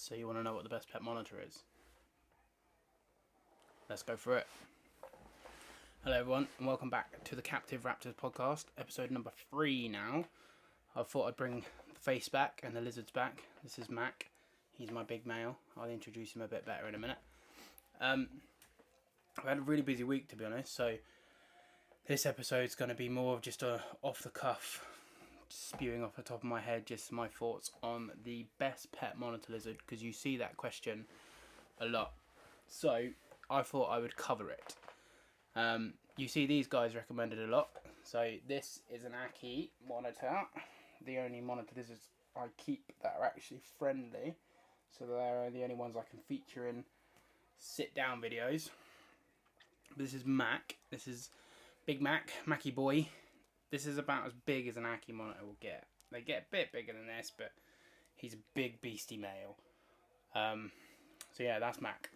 So you want to know what the best pet monitor is? Let's go for it. Hello everyone and welcome back to the Captive Raptors podcast, episode number 3 now. I thought I'd bring the face back and the lizards back. This is Mac. He's my big male. I'll introduce him a bit better in a minute. I've had a really busy week, to be honest, so this episode's going to be more of just a off the cuff, spewing off the top of my head, just my thoughts on the best pet monitor lizard, because you see that question a lot. So I thought I would cover it. You see these guys recommended a lot. So this is an Aki monitor, the only monitor lizards I keep that are actually friendly. So they're the only ones I can feature in sit down videos. This is Mac. This is Big Mac, Mackie boy. This is about as big as an Aki monitor will get. They get a bit bigger than this, but he's a big beastie male. So yeah, that's Mac.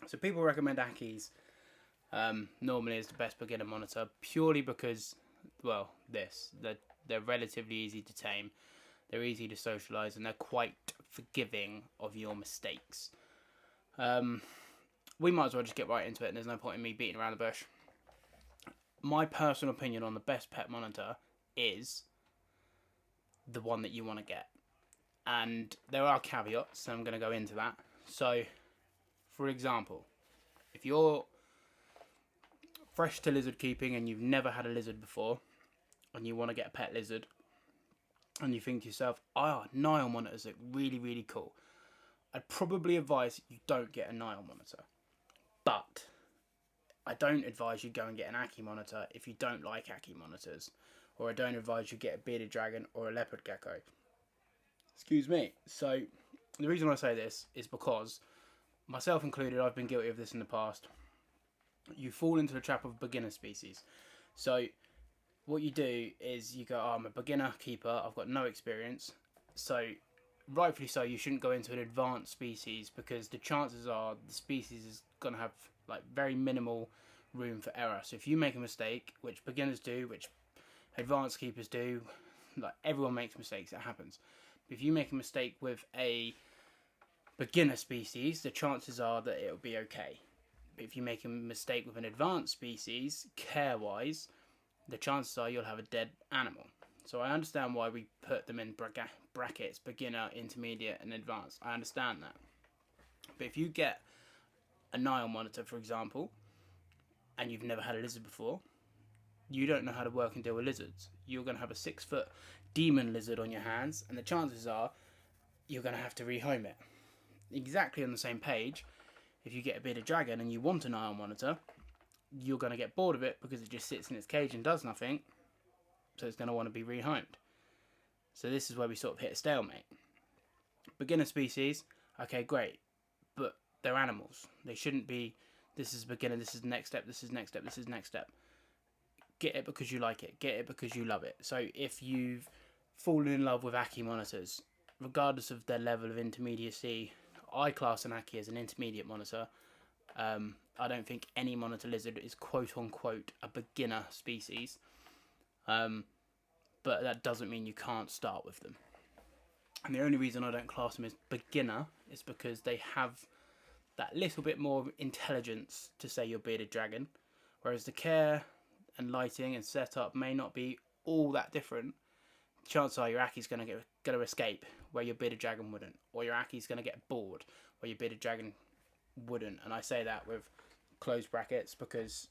So people recommend Akis normally as the best beginner monitor purely because, well, they're relatively easy to tame, they're easy to socialise, and they're quite forgiving of your mistakes. We might as well just get right into it, and there's no point in me beating around the bush. My personal opinion on the best pet monitor is the one that you want to get. And there are caveats, and I'm going to go into that. So, for example, if you're fresh to lizard keeping and you've never had a lizard before, and you want to get a pet lizard, and you think to yourself, Nile monitors look really, really cool, I'd probably advise you don't get a Nile monitor. But I don't advise you go and get an Aki monitor if you don't like Aki monitors. Or I don't advise you get a bearded dragon or a leopard gecko. Excuse me. So, the reason I say this is because, myself included, I've been guilty of this in the past. You fall into the trap of beginner species. So, what you do is you go, I'm a beginner keeper, I've got no experience. So, rightfully so, you shouldn't go into an advanced species because the chances are the species is going to have very minimal room for error. So if you make a mistake, which beginners do, which advanced keepers do, everyone makes mistakes, it happens. But if you make a mistake with a beginner species, the chances are that it'll be okay. But if you make a mistake with an advanced species, care-wise, the chances are you'll have a dead animal. So I understand why we put them in brackets, beginner, intermediate, and advanced. I understand that. But if you get a Nile monitor, for example, and you've never had a lizard before, you don't know how to work and deal with lizards. You're going to have a 6-foot demon lizard on your hands, and the chances are you're going to have to rehome it. Exactly on the same page, if you get a bearded dragon and you want a Nile monitor, you're going to get bored of it because it just sits in its cage and does nothing, so it's going to want to be rehomed. So this is where we sort of hit a stalemate. Beginner species, okay, great, but they're animals. They shouldn't be, this is beginner, this is next step, this is next step, this is next step. Get it because you like it. Get it because you love it. So if you've fallen in love with Aki monitors, regardless of their level of intermediacy, I class an Aki as an intermediate monitor. I don't think any monitor lizard is quote-unquote a beginner species. But that doesn't mean you can't start with them. And the only reason I don't class them as beginner is because they have that little bit more intelligence to say your bearded dragon, whereas the care and lighting and setup may not be all that different. Chances are your Aki's going to escape where your bearded dragon wouldn't, or your Aki's going to get bored where your bearded dragon wouldn't. And I say that with closed brackets because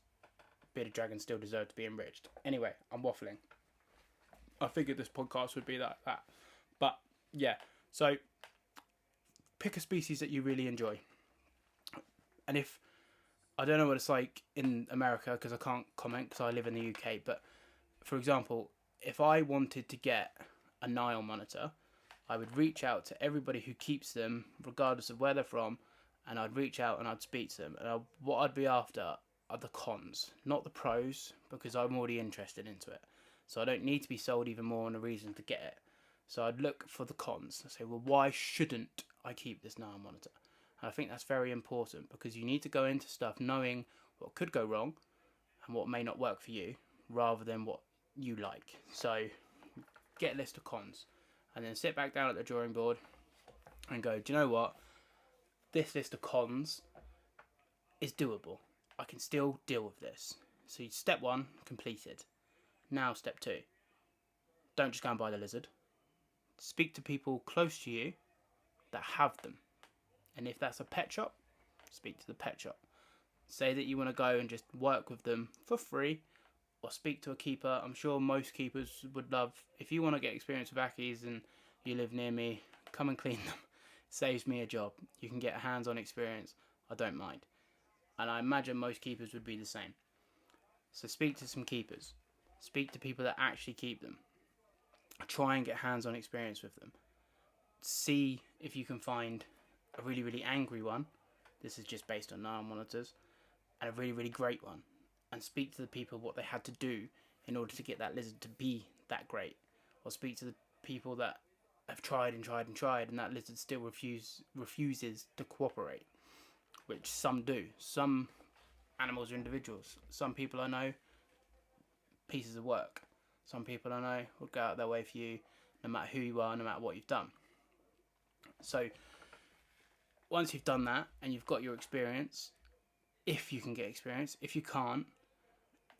bearded dragons still deserve to be enriched. Anyway, I'm waffling. I figured this podcast would be that. But yeah, so pick a species that you really enjoy. And if, I don't know what it's like in America because I can't comment because I live in the UK, but for example, if I wanted to get a Nile monitor, I would reach out to everybody who keeps them, regardless of where they're from, and I'd reach out and I'd speak to them. And what I'd be after are the cons, not the pros, because I'm already interested into it. So I don't need to be sold even more on a reason to get it. So I'd look for the cons. I say, well, why shouldn't I keep this Nile monitor? And I think that's very important because you need to go into stuff knowing what could go wrong and what may not work for you rather than what you like. So get a list of cons and then sit back down at the drawing board and go, do you know what? This list of cons is doable. I can still deal with this. So step 1, completed. Now step 2. Don't just go and buy the lizard. Speak to people close to you that have them. And if that's a pet shop, speak to the pet shop. Say that you want to go and just work with them for free, or speak to a keeper. I'm sure most keepers would love, if you want to get experience with Ackies and you live near me, come and clean them. Saves me a job. You can get a hands-on experience. I don't mind. And I imagine most keepers would be the same. So speak to some keepers. Speak to people that actually keep them. Try and get hands-on experience with them. See if you can find a really, really angry one. This is just based on Nile monitors. And a really, really great one. And speak to the people what they had to do in order to get that lizard to be that great. Or speak to the people that have tried and tried and tried, and that lizard still refuses to cooperate. Which some do. Some animals are individuals. Some people I know, pieces of work. Some people I know will go out their way for you, no matter who you are, no matter what you've done. So, once you've done that, and you've got your experience, if you can get experience, if you can't,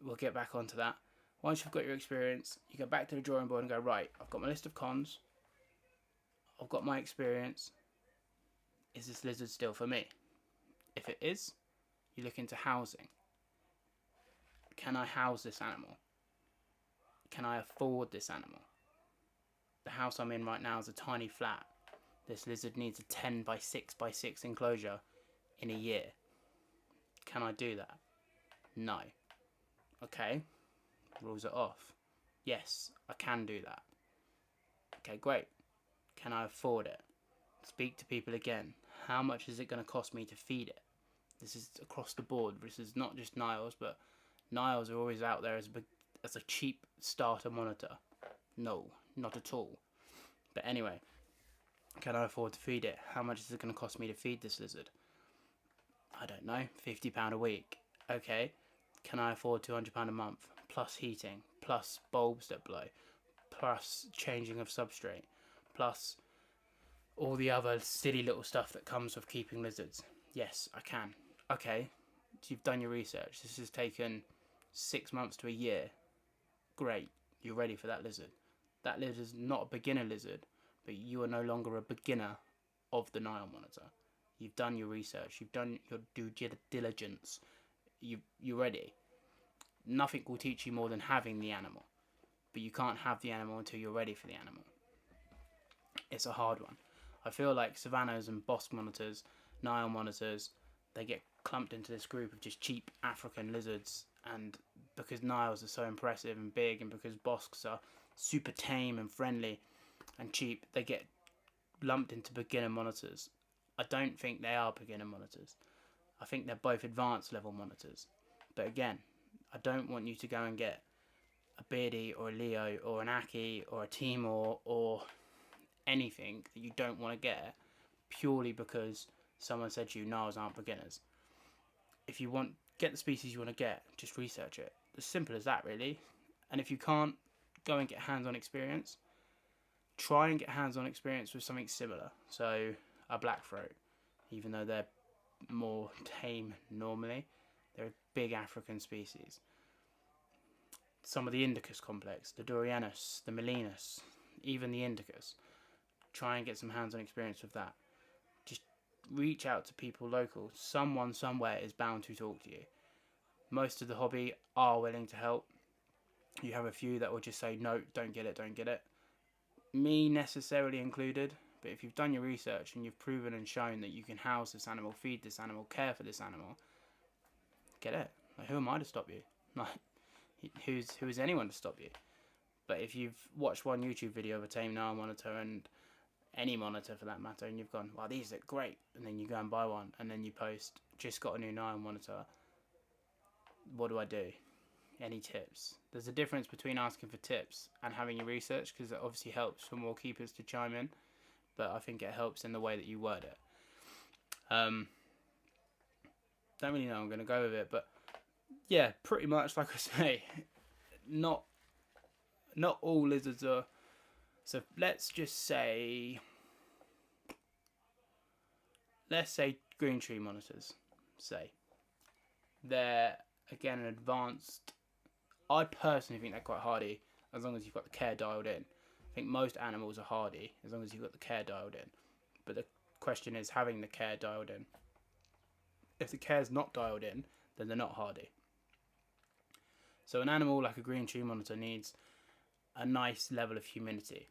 we'll get back onto that. Once you've got your experience, you go back to the drawing board and go, right, I've got my list of cons, I've got my experience, is this lizard still for me? If it is, you look into housing. Can I house this animal? Can I afford this animal? The house I'm in right now is a tiny flat. This lizard needs a 10 by 6 by 6 enclosure in a year. Can I do that? No. Okay, rules are off. Yes, I can do that. Okay, great. Can I afford it? Speak to people again. How much is it going to cost me to feed it? This is across the board. This is not just Niles, but Niles are always out there as a cheap starter monitor. No, not at all. But anyway, can I afford to feed it? How much is it going to cost me to feed this lizard? I don't know, £50 a week. Okay, can I afford £200 a month? Plus heating, plus bulbs that blow, plus changing of substrate, plus all the other silly little stuff that comes with keeping lizards. Yes, I can. Okay, so you've done your research. This has taken 6 months to a year. Great, you're ready for that lizard. That lizard is not a beginner lizard, but you are no longer a beginner of the Nile monitor. You've done your research. You've done your due diligence. You're ready. Nothing will teach you more than having the animal. But you can't have the animal until you're ready for the animal. It's a hard one. I feel like Savannahs and Bosk monitors, Nile monitors, they get clumped into this group of just cheap African lizards. And because Niles are so impressive and big, and because Bosks are super tame and friendly and cheap, they get lumped into beginner monitors. I don't think they are beginner monitors. I think they're both advanced level monitors. But again, I don't want you to go and get a Beardy or a Leo or an Ackie or a Timor or anything that you don't want to get purely because someone said to you, Niles aren't beginners. If you want, get the species you want to get, just research it. As simple as that, really. And if you can't, go and get hands-on experience. Try and get hands-on experience with something similar. So a black throat, even though they're more tame normally, they're a big African species. Some of the Indicus complex, the Dorianus, the Melinus, even the Indicus. Try and get some hands-on experience with that. Just reach out to people local. Someone somewhere is bound to talk to you. Most of the hobby are willing to help. You have a few that will just say, no, don't get it. Me necessarily included. But if you've done your research and you've proven and shown that you can house this animal, feed this animal, care for this animal, get it. Like, who am I to stop you? Like, who is anyone to stop you? But if you've watched one YouTube video of a tame Nile monitor, and any monitor for that matter, and you've gone, wow, these look great, and then you go and buy one, and then you post, just got a new Nile monitor, what do I do? Any tips? There's a difference between asking for tips and having your research, because it obviously helps for more keepers to chime in. But I think it helps in the way that you word it. Don't really know I'm going to go with it, but yeah, pretty much like I say, not all lizards are. So let's just say let's say green tree monitors, say they're again an advanced. I personally think they're quite hardy as long as you've got the care dialed in. I think most animals are hardy as long as you've got the care dialed in. But the question is having the care dialed in. If the care's not dialed in, then they're not hardy. So an animal like a green tree monitor needs a nice level of humidity.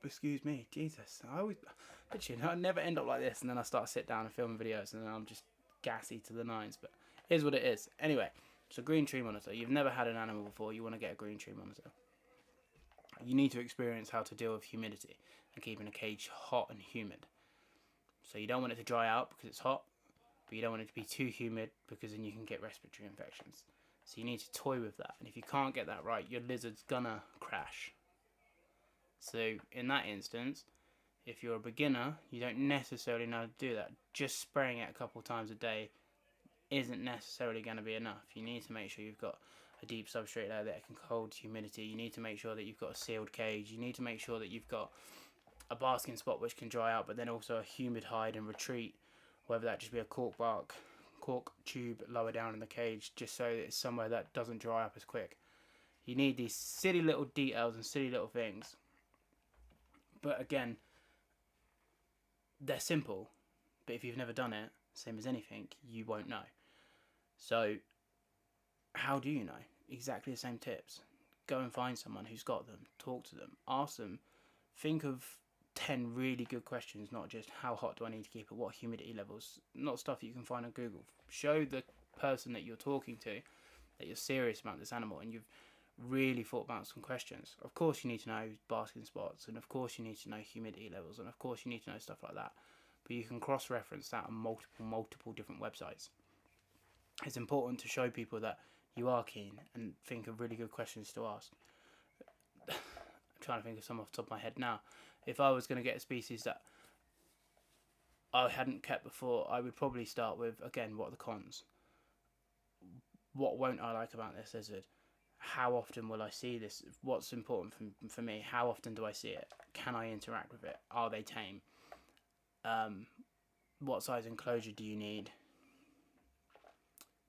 Excuse me, Jesus. I never end up like this, and then I start to sit down and film videos, and then I'm just gassy to the nines. But here's what it is. Anyway, so green tree monitor. You've never had an animal before. You want to get a green tree monitor. You need to experience how to deal with humidity and keeping a cage hot and humid. So you don't want it to dry out because it's hot, but you don't want it to be too humid because then you can get respiratory infections. So you need to toy with that. And if you can't get that right, your lizard's gonna crash. So in that instance, if you're a beginner, you don't necessarily know how to do that. Just spraying it a couple of times a day isn't necessarily going to be enough. You need to make sure you've got a deep substrate layer that can hold humidity. You need to make sure that you've got a sealed cage. You need to make sure that you've got a basking spot which can dry out, but then also a humid hide and retreat, whether that just be a cork tube lower down in the cage, just so that it's somewhere that doesn't dry up as quick. You need these silly little details and silly little things. But again, they're simple, but if you've never done it, same as anything, you won't know. So how do you know? Exactly the same tips. Go and find someone who's got them, talk to them, ask them, think of 10 really good questions, not just how hot do I need to keep it, what humidity levels, not stuff that you can find on Google. Show the person that you're talking to that you're serious about this animal and you've really thought about some questions. Of course you need to know basking spots, and of course you need to know humidity levels, and of course you need to know stuff like that, but you can cross-reference that on multiple different websites. It's important to show people that you are keen and think of really good questions to ask. I'm trying to think of some off the top of my head now. If I was going to get a species that I hadn't kept before, I would probably start with, again, what are the cons? What won't I like about this lizard? How often will I see this? What's important for me? How often do I see it? Can I interact with it? Are they tame? What size enclosure do you need?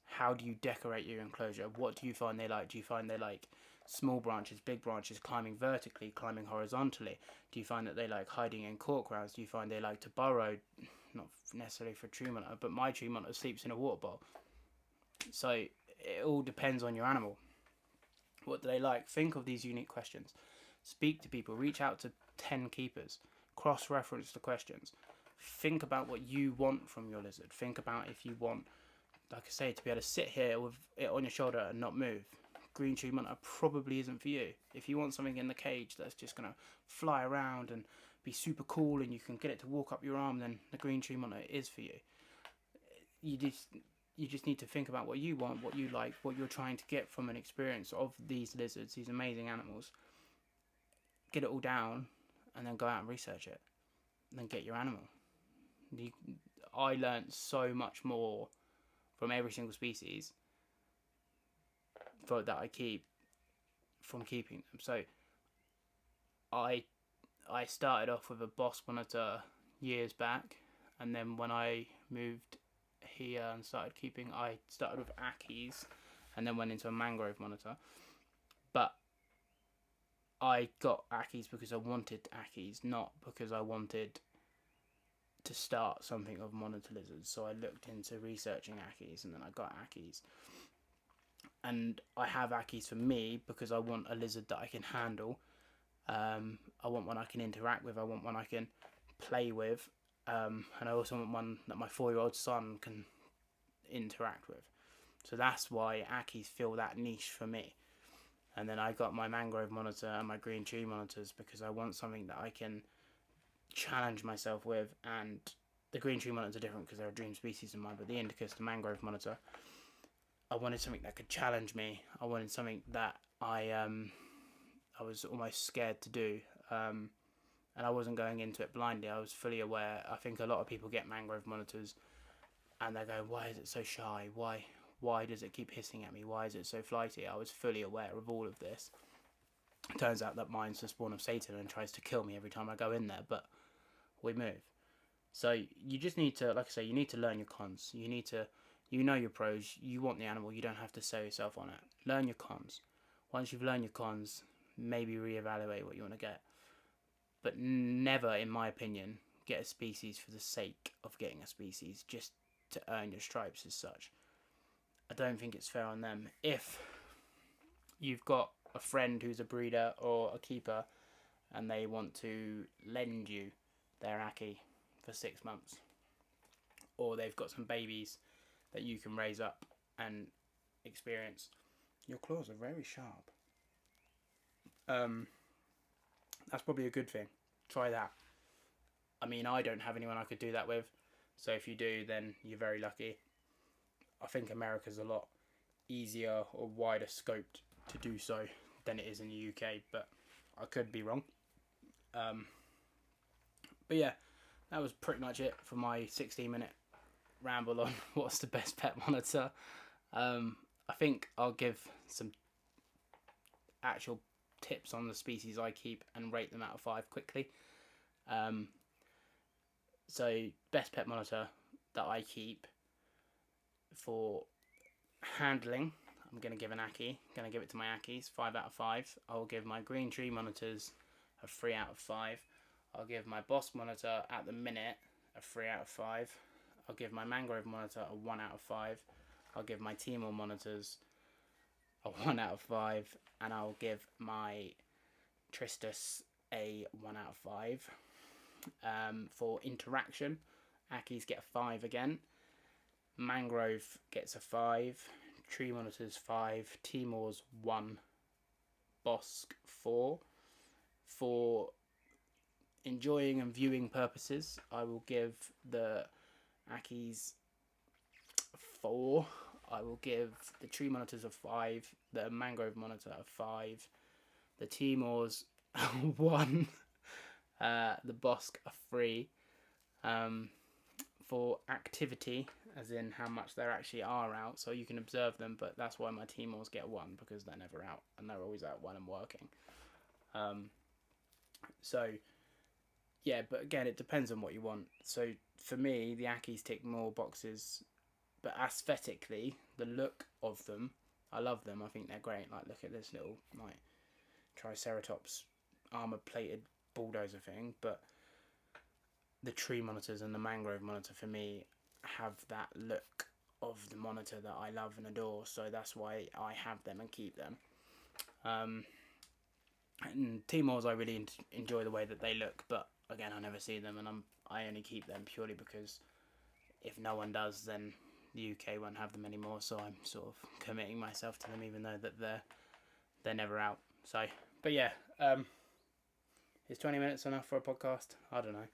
How do you decorate your enclosure? What do you find they like? Do you find they like small branches, big branches, climbing vertically, climbing horizontally? Do you find that they like hiding in cork rounds? Do you find they like to burrow? Not necessarily for a tree monitor, but my tree monitor sleeps in a water bowl. So it all depends on your animal. What do they like? Think of these unique questions. Speak to people. Reach out to 10 keepers. Cross-reference the questions. Think about what you want from your lizard. Think about if you want, like I say, to be able to sit here with it on your shoulder and not move. Green tree monitor probably isn't for you. If you want something in the cage that's just going to fly around and be super cool and you can get it to walk up your arm, then the green tree monitor is for you. You just need to think about what you want, what you like, what you're trying to get from an experience of these lizards, these amazing animals. Get it all down and then go out and research it. And then get your animal. I learned so much more from every single species that I keep from keeping them. So I started off with a Boss monitor years back, and then when I moved here and started keeping, I started with Ackies and then went into a mangrove monitor. But I got Ackies because I wanted Ackies, not because I wanted to start something of monitor lizards. So I looked into researching Ackies and then I got Ackies. And I have Ackies for me because I want a lizard that I can handle. I want one I can interact with. I want one I can play with. And I also want one that my 4-year-old son can interact with. So that's why Ackies fill that niche for me. And then I got my mangrove monitor and my green tree monitors because I want something that I can challenge myself with. And the green tree monitors are different because they're a dream species of mine, but the Indicus, the mangrove monitor, I wanted something that could challenge me. I wanted something that I was almost scared to do. And I wasn't going into it blindly. I was fully aware. I think a lot of people get mangrove monitors and they go, why is it so shy? Why does it keep hissing at me? Why is it so flighty? I was fully aware of all of this. It turns out that mine's the spawn of Satan and tries to kill me every time I go in there, but we move. So you just need to, like I say, you need to learn your cons. You need to, you know your pros. You want the animal. You don't have to sell yourself on it. Learn your cons. Once you've learned your cons, maybe reevaluate what you want to get. But never, in my opinion, get a species for the sake of getting a species, just to earn your stripes as such. I don't think it's fair on them. If you've got a friend who's a breeder or a keeper and they want to lend you their Aki for 6 months, or they've got some babies that you can raise up and experience, your claws are very sharp. That's probably a good thing. Try that. I mean, I don't have anyone I could do that with, so if you do, then you're very lucky. I think America's a lot easier or wider scoped to do so than it is in the UK, but I could be wrong. But yeah, that was pretty much it for my 16-minute ramble on what's the best pet monitor. I think I'll give some actual tips on the species I keep and rate them out of 5 quickly. So best pet monitor that I keep for handling, I'm going to give an Aki. Going to give it to my Akis, 5 out of 5. I'll give my green tree monitors a 3 out of 5. I'll give my Boss monitor at the minute a 3 out of 5. I'll give my Mangrove monitor a 1 out of 5. I'll give my Timor monitors a 1 out of 5. And I'll give my Tristus a 1 out of 5. For interaction, Akis get a 5 again. Mangrove gets a 5. Tree monitors 5. Timor's 1. Bosk 4. For enjoying and viewing purposes, I will give the Akis 4. I will give the tree monitors a 5. The Mangrove monitor a 5. The Timor's 1. The Bosk a 3. For activity, as in how much there actually are out, so you can observe them, but that's why my Timors get 1, because they're never out, and they're always out when I'm working. So, yeah, but again, it depends on what you want. So, for me, the Akis tick more boxes, but aesthetically, the look of them, I love them, I think they're great. Like, look at this little, like, Triceratops armor-plated bulldozer thing, but the tree monitors and the Mangrove monitor for me have that look of the monitor that I love and adore, so that's why I have them and keep them. And Timors, I really enjoy the way that they look, but again, I never see them, and I only keep them purely because if no one does, then the UK won't have them anymore, so I'm sort of committing myself to them, even though that they're never out. So, but yeah, is 20 minutes enough for a podcast? I don't know.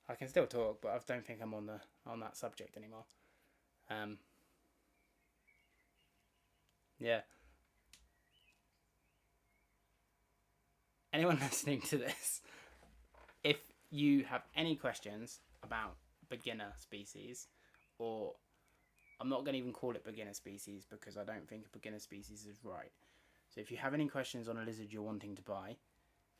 I can still talk, but I don't think I'm on that subject anymore. Yeah. Anyone listening to this, if you have any questions about beginner species, or I'm not going to even call it beginner species because I don't think a beginner species is right. So if you have any questions on a lizard you're wanting to buy,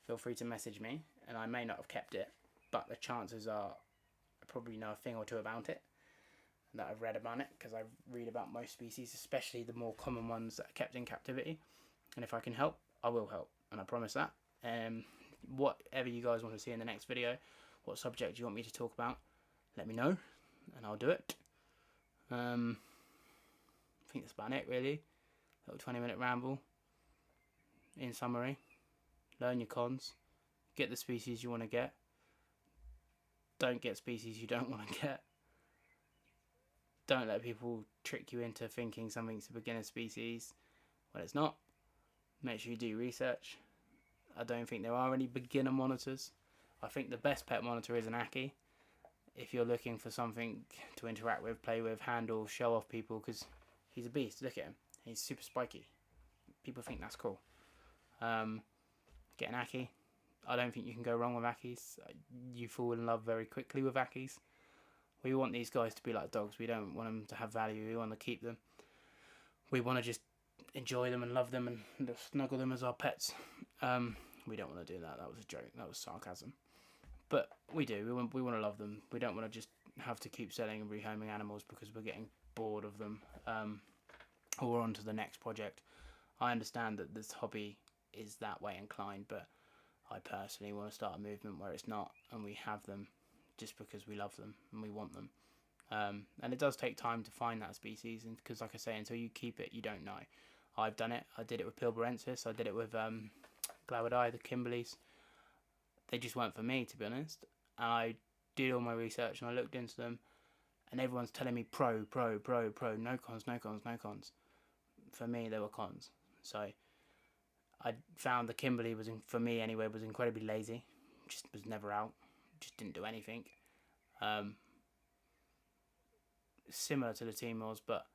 feel free to message me, and I may not have kept it, but the chances are I probably know a thing or two about it, and that I've read about it, because I read about most species, especially the more common ones that are kept in captivity. And if I can help, I will help, and I promise that. Whatever you guys want to see in the next video, what subject you want me to talk about, let me know, and I'll do it. I think that's about it, really. Little 20-minute ramble. In summary, learn your cons, get the species you want to get, don't get species you don't want to get, don't let people trick you into thinking something's a beginner species when it's not. Make sure you do research. I don't think there are any beginner monitors. I think the best pet monitor is an Aki. If you're looking for something to interact with, play with, handle, show off people, because he's a beast. Look at him. He's super spiky. People think that's cool. Get an Aki. I don't think you can go wrong with Akis. You fall in love very quickly with Akis. We want these guys to be like dogs. We don't want them to have value. We want to keep them. We want to just enjoy them and love them and snuggle them as our pets. We don't want to do that. That was a joke. That was sarcasm. But we do. We want to love them. We don't want to just have to keep selling and rehoming animals because we're getting bored of them. Or we're on to the next project. I understand that this hobby is that way inclined, but I personally want to start a movement where it's not, and we have them just because we love them and we want them. And it does take time to find that species, and because, like I say, until you keep it, you don't know. I've done it. I did it with Pilbarensis. I did it with Glauidii, the Kimberleys. They just weren't for me, to be honest. And I did all my research and I looked into them, and everyone's telling me pro, no cons. For me, they were cons. So I found the Kimberley for me anyway, was incredibly lazy. Just was never out. Just didn't do anything. Similar to the Timors, but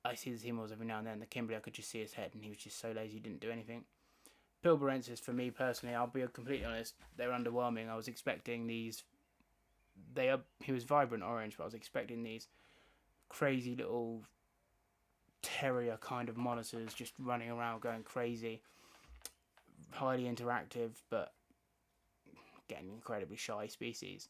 I see the Timors every now and then. The Kimberley, I could just see his head, and he was just so lazy, he didn't do anything. Pilbarensis, for me personally, I'll be completely honest, they were underwhelming. I was expecting these. He was vibrant orange, but I was expecting these crazy little terrier kind of monitors just running around going crazy, highly interactive, but getting incredibly shy species.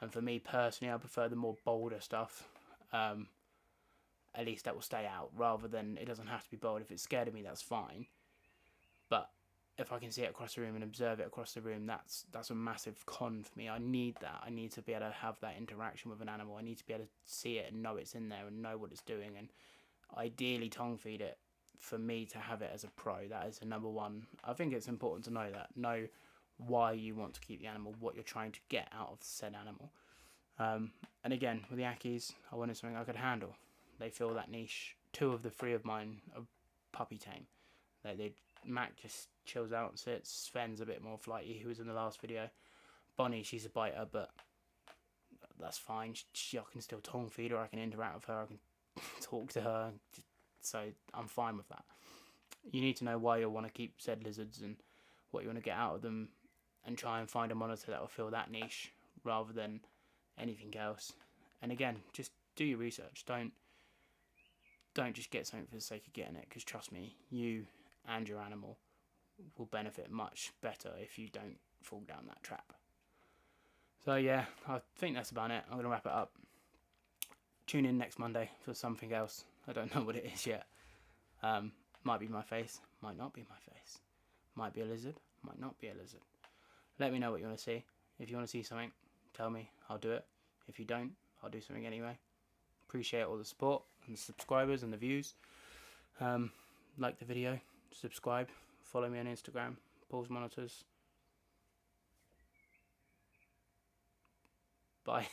And for me personally, I prefer the more bolder stuff. At least that will stay out, rather than, it doesn't have to be bold. If it's scared of me, that's fine. But if I can see it across the room and observe it across the room, that's a massive con for me. I need that. I need to be able to have that interaction with an animal. I need to be able to see it and know it's in there and know what it's doing, and ideally tongue feed it for me to have it as a pro. That is the number one. I think it's important to know that. Know why you want to keep the animal, what you're trying to get out of said animal. And again, with the Ackies, I wanted something I could handle. They fill that niche. 2 of the 3 of mine are puppy tame. Mac just chills out and sits. Sven's a bit more flighty, who was in the last video. Bonnie, she's a biter, but that's fine. I can still tongue feed her, I can interact with her, I can talk to her, so I'm fine with that. You need to know why you want to keep said lizards and what you want to get out of them, and try and find a monitor that will fill that niche rather than anything else. And again, just do your research. Don't just get something for the sake of getting it, because trust me, you and your animal will benefit much better if you don't fall down that trap. So yeah, I think that's about it. I'm going to wrap it up. Tune in next Monday for something else. I don't know what it is yet. Might be my face, might not be my face. Might be a lizard, might not be a lizard. Let me know what you want to see. If you want to see something, tell me, I'll do it. If you don't, I'll do something anyway. Appreciate all the support and the subscribers and the views. Like the video, subscribe, follow me on Instagram, Paul's Monitors. Bye.